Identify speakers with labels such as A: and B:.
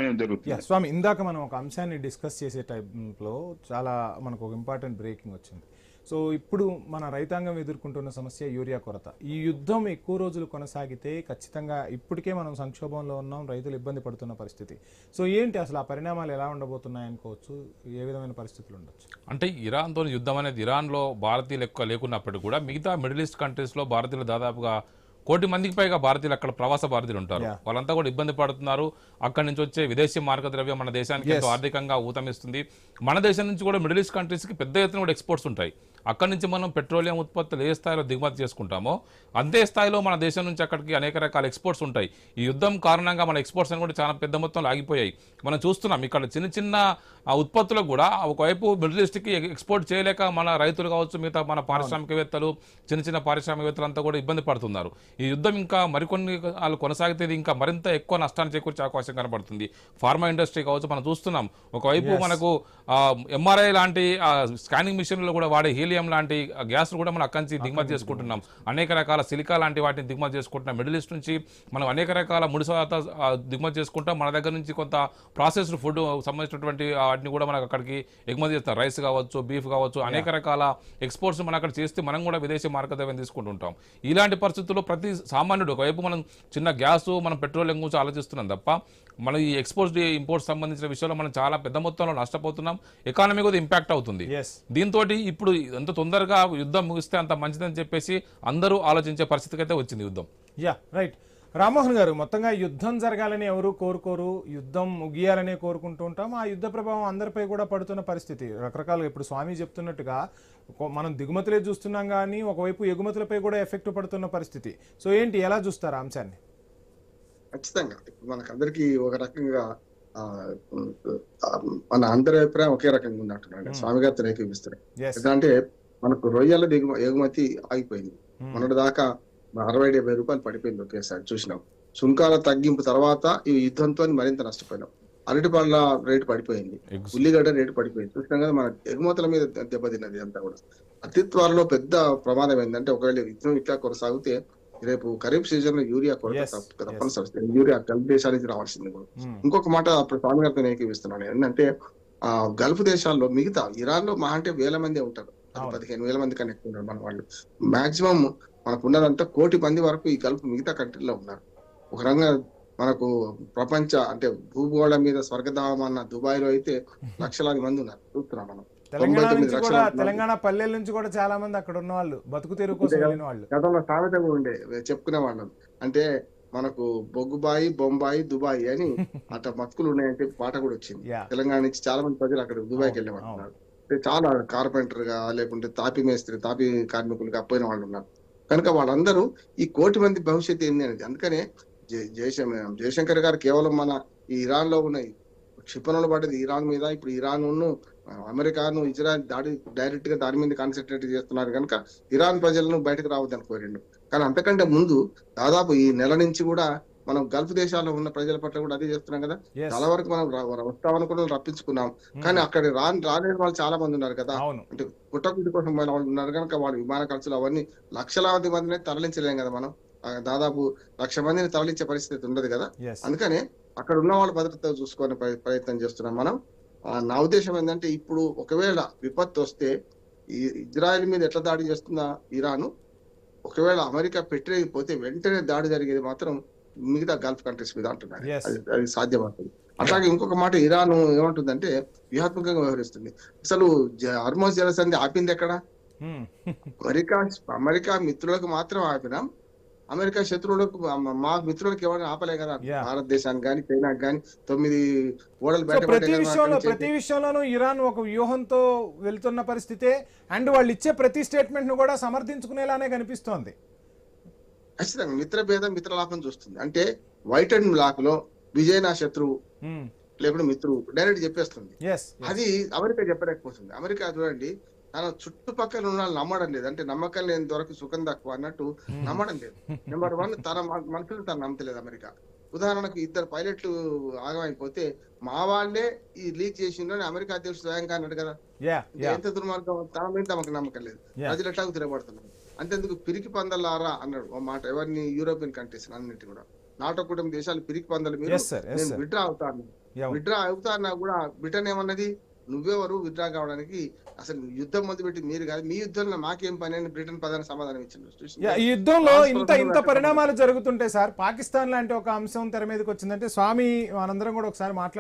A: సమయం జరుగుతుంది.
B: స్వామి, ఇందాక మనం ఒక అంశాన్ని డిస్కస్ చేసే టైంలో చాలా మనకు ఒక ఇంపార్టెంట్ బ్రేకింగ్ వచ్చింది. సో ఇప్పుడు మన రైతాంగం ఎదుర్కొంటున్న సమస్య యూరియా కొరత. ఈ యుద్ధం ఎక్కువ రోజులు కొనసాగితే ఖచ్చితంగా ఇప్పటికే మనం సంక్షోభంలో ఉన్నాం, రైతులు ఇబ్బంది పడుతున్న పరిస్థితి. సో ఏంటి అసలు ఆ పరిణామాలు ఎలా ఉండబోతున్నాయి అనుకోవచ్చు? ఏ విధమైన పరిస్థితులు ఉండొచ్చు?
C: అంటే ఇరాన్తో యుద్ధం అనేది, ఇరాన్లో భారతీయులు ఎక్కువ లేకున్నప్పటికీ కూడా మిగతా మిడిల్ ఈస్ట్ కంట్రీస్లో భారతీయులు దాదాపుగా 1 కోటి మందికి పైగా భారతీయులు అక్కడ ప్రవాస భారతీయులు ఉంటారు. వాళ్ళంతా కూడా ఇబ్బంది పడుతున్నారు. అక్కడి నుంచి వచ్చే విదేశీ మార్గ ద్రవ్యం మన దేశానికి ఎంతో ఆర్థికంగా ఊతమిస్తుంది. మన దేశం నుంచి కూడా మిడిల్ ఈస్ట్ కంట్రీస్కి పెద్ద ఎత్తున కూడా ఎక్స్పోర్ట్స్ ఉంటాయి. అక్కడి నుంచి మనం పెట్రోలియం ఉత్పత్తులు ఏ స్థాయిలో దిగుమతి చేసుకుంటామో అంతే స్థాయిలో మన దేశం నుంచి అక్కడికి అనేక రకాల ఎక్స్పోర్ట్స్ ఉంటాయి. ఈ యుద్ధం కారణంగా మన ఎక్స్పోర్ట్స్ అని కూడా చాలా పెద్ద మొత్తంలో ఆగిపోయాయి. మనం చూస్తున్నాం ఇక్కడ చిన్న చిన్న ఉత్పత్తులకు కూడా ఒకవైపు మిడిల్ ఈస్ట్కి ఎక్స్పోర్ట్ చేయలేక మన రైతులు కావచ్చు, మిగతా మన పారిశ్రామికవేత్తలు, చిన్న చిన్న పారిశ్రామికవేత్తలు అంతా కూడా ఇబ్బంది పడుతున్నారు. ఈ యుద్ధం ఇంకా మరికొన్ని వాళ్ళు కొనసాగితే ఇంకా మరింత ఎక్కువ నష్టాన్ని చేకూర్చే అవకాశం కనబడుతుంది. ఫార్మా ఇండస్ట్రీ కావచ్చు, మనం చూస్తున్నాం ఒకవైపు మనకు ఎంఆర్ఐ లాంటి స్కానింగ్ మిషన్లు కూడా వాడే హీలియం లాంటి గ్యాస్లు కూడా మనం అక్కడి నుంచి దిగుమతి చేసుకుంటున్నాం. అనేక రకాల సిలికా లాంటి వాటిని దిగుమతి చేసుకుంటున్నాం. మిడిల్ ఈస్ట్ నుంచి మనం అనేక రకాల ముడి దిగుమతి చేసుకుంటాం. మన దగ్గర నుంచి కొంత ప్రాసెస్డ్ ఫుడ్ సంబంధించినటువంటి వాటిని కూడా మనకు అక్కడికి ఎగుమతి చేస్తాం. రైస్ కావచ్చు, బీఫ్ కావచ్చు, అనేక రకాల ఎక్స్పోర్ట్స్ మనం అక్కడ చేస్తే మనం కూడా విదేశీ మార్గద్రవ్యం తీసుకుంటుంటాం. ఇలాంటి పరిస్థితుల్లో ప్రతి సామాన్యుడు ఒకవైపు మనం చిన్న గ్యాస్, మనం పెట్రోలియం గురించి ఆలోచిస్తున్నాం తప్ప మన ఈ ఎక్స్పోర్ట్స్ ఇంపోర్ట్స్ సంబంధించిన విషయంలో మనం చాలా పెద్ద మొత్తంలో నష్టపోతున్నాం. ఎకానమీ కూడా ఇంపాక్ట్ అవుతుంది. దీంతో ఇప్పుడు ఎంత తొందరగా యుద్ధం ముగిస్తే అంత మంచిదని చెప్పేసి అందరూ ఆలోచించే పరిస్థితికి అయితే వచ్చింది యుద్ధం.
B: రైట్. రామ్మోహన్ గారు, మొత్తంగా యుద్ధం జరగాలని ఎవరు కోరుకోరు, యుద్ధం ముగియాలనే కోరుకుంటూ ఉంటాం. ఆ యుద్ధ ప్రభావం అందరిపై కూడా పడుతున్న పరిస్థితి రకరకాలుగా. ఇప్పుడు స్వామి చెప్తున్నట్టుగా మనం దిగుమతులే చూస్తున్నాం కానీ ఒకవైపు ఎగుమతులపై కూడా ఎఫెక్ట్ పడుతున్న పరిస్థితి. సో ఏంటి, ఎలా చూస్తారు ఆ అంశాన్ని?
D: ఖచ్చితంగా ఇప్పుడు మనకందరికి ఒక రకంగా మన అందరి అభిప్రాయం ఒకే రకంగా ఉన్నట్టున్నాడు. స్వామి గారితో ఏకీపిస్తున్నాడు. ఎందుకంటే మనకు రొయ్యల ఎగుమతి ఆగిపోయింది. మొన్నటి దాకా 60-70 రూపాయలు పడిపోయింది ఒకేసారి చూసినాం. సుంకాల తగ్గింపు తర్వాత ఈ యుద్ధంతో మరింత నష్టపోయినాం. అరటి పండ్ల రేటు పడిపోయింది, ఉల్లిగడ్డ రేటు పడిపోయింది. చూసినాం కదా, మన ఎగుమతుల మీద దెబ్బతిన్నది అంతా కూడా. అతి త్వరలో పెద్ద ప్రమాదం ఏంటంటే ఒకవేళ యుద్ధం ఇట్లా కొనసాగితే రేపు ఖరీఫ్ సీజన్ లో యూరియా కొరత తప్పనిసరి వస్తుంది. యూరియా గల్ఫ్ దేశాల నుంచి రావాల్సింది కూడా. ఇంకొక మాట అప్పుడు స్వామి గారితో ఏకీవిస్తున్నాను ఏంటంటే గల్ఫ్ దేశాల్లో మిగతా ఇరాన్ లో మహా అంటే 1000 మంది ఉంటారు, 15,000 మంది కన్నా ఎక్కువ ఉంటారు మన వాళ్ళు. మాక్సిమం మనకు ఉన్నదంతా 1 కోటి మంది వరకు ఈ గల్ఫ్ మిగతా కంట్రీలో ఉన్నారు. ఒక రంగా మనకు ప్రపంచ అంటే భూగోళం మీద స్వర్గధామం అన్న దుబాయ్ లో అయితే లక్షలాది మంది ఉన్నారు. చూస్తున్నాం మనం.
B: తెలంగాణ పల్లెల నుంచి కూడా చాలా మంది అక్కడ ఉన్న వాళ్ళు, బతుకు తెరువు కోసం వెళ్ళిన వాళ్ళు.
D: గతంలో సామెతగా ఉండే చెప్పుకునే వాళ్ళం అంటే మనకు బొగ్గుబాయి, బొంబాయి, దుబాయ్ అని అట్లా బతుకులు ఉన్నాయంటే పాట కూడా వచ్చింది. తెలంగాణ నుంచి చాలా మంది ప్రజలు అక్కడ దుబాయ్కి వెళ్ళేమంటున్నారు. చాలా కార్పెంటర్ గా లేకుంటే తాపి మేస్త్రి, తాపి కార్మికులుగా పోయిన వాళ్ళు ఉన్నారు. కనుక వాళ్ళందరూ ఈ 1 కోటి మంది భవిష్యత్తు ఏంది అనేది. అందుకనే జయశంకర్ గారు కేవలం మన ఈ ఇరాన్ లో ఉన్న క్షిపణులు పడ్డది ఇరాన్ మీద. ఇప్పుడు ఇరాన్ అమెరికాను ఇజ్రాయెల్ దాడి డైరెక్ట్ గా దాని మీద కాన్సన్ట్రేట్ చేస్తున్నారు కనుక ఇరాన్ ప్రజలను బయటకు రావద్దని కోరిండు. కానీ అంతకంటే ముందు దాదాపు ఈ నెల నుంచి కూడా మనం గల్ఫ్ దేశాల్లో ఉన్న ప్రజల పట్ల కూడా అదే చేస్తున్నాం కదా. చాలా వరకు మనం వస్తామనుకున్న రప్పించుకున్నాం, కానీ అక్కడ రాలేని వాళ్ళు చాలా మంది ఉన్నారు కదా. అంటే పుట్టకుడి కోసం వాళ్ళు ఉన్నారు కనుక వాళ్ళు విమాన ఖర్చులు అవన్నీ లక్షలాది మందిని తరలించలేం కదా. మనం దాదాపు 1,00,000 మందిని తరలించే పరిస్థితి ఉండదు కదా. అందుకనే అక్కడ ఉన్న వాళ్ళ భద్రత చూసుకునే ప్రయత్నం చేస్తున్నాం మనం. నా ఉద్దేశం ఏంటంటే ఇప్పుడు ఒకవేళ విపత్తు వస్తే ఈ ఇజ్రాయెల్ మీద ఎట్లా దాడి చేస్తుందా ఇరాను, ఒకవేళ అమెరికా పెట్టలేకపోతే వెంటనే దాడి జరిగేది మాత్రం మిగతా గల్ఫ్ కంట్రీస్ మీద అంటున్నారు. అది సాధ్యమవుతుంది. అట్లాగే ఇంకొక మాట, ఇరాన్ ఏమంటుందంటే వ్యూహాత్మకంగా వ్యవహరిస్తుంది. అసలు హార్మోజ్ జలసంధి ఆపింది ఎక్కడ? అమెరికా మిత్రులకు మాత్రం ఆపినాం, అమెరికా శత్రువులకు మా మిత్రులకు ఎవరైనా ఆపలే కదా. భారతదేశానికి కానీ చైనాకి కానీ 9 ఓడలు
B: ప్రతి విషయంలోనూ ఇరాన్ ఒక వ్యూహంతో వెళ్తున్న పరిస్థితే. అండ్ వాళ్ళు ఇచ్చే ప్రతి స్టేట్మెంట్ ను కూడా సమర్థించుకునేలానే కనిపిస్తోంది.
D: ఖచ్చితంగా మిత్రభేదం మిత్రలాభం చూస్తుంది. అంటే వైట్ అండ్ బ్లాక్ లో విజయ్ నా శత్రువు లేకుండా మిత్రువు డైరెక్ట్ చెప్పేస్తుంది. అది అమెరికా చెప్పలేకపోతుంది. అమెరికా చూడండి, తన చుట్టుపక్కల ఉన్న వాళ్ళు నమ్మడం లేదు. అంటే నమ్మకం లేని వరకు సుఖం తక్కువ అన్నట్టు నమ్మడం లేదు. నెంబర్ 1, తన మనుషులు తను నమ్మతలేదు అమెరికా. ఉదాహరణకు 2 పైలట్లు ఆగమైపోతే మా వాళ్ళే ఈ లీక్ చేసిందని అమెరికా అధ్యక్షుడు స్వయంగా అన్నాడు కదా. ఎంత దుర్మార్గం, తన మీద తమకు నమ్మకం లేదు, ప్రజలు ఎట్లాగో తిరగబడుతున్నారు. అంతేందుకు పిరికి పందలారా అన్నాడు ఓ మాట. ఎవరిని? యూరోపియన్ కంట్రీస్ అన్నింటి కూడా. నాటో కూటమి దేశాలు పిరికి పందల మీద నేను విడ్రా అవుతాను, విత్డ్రా అవుతా అన్నా కూడా బ్రిటన్ ఏమన్నది, నువ్వెవరు విత్డ్రా కావడానికి, అసలు యుద్ధం మొదలుపెట్టి మీరు కాదు, మీ యుద్ధంలో మాకేం పని అని బ్రిటన్ ప్రధాని సమాధానం ఇచ్చింది.
B: ఈ యుద్ధంలో ఇంత పరిణామాలు జరుగుతుంటాయి సార్. పాకిస్తాన్ లాంటి ఒక అంశం తెర మీదకి వచ్చిందంటే స్వామి మనందరం కూడా ఒకసారి మాట్లాడుకుందాం.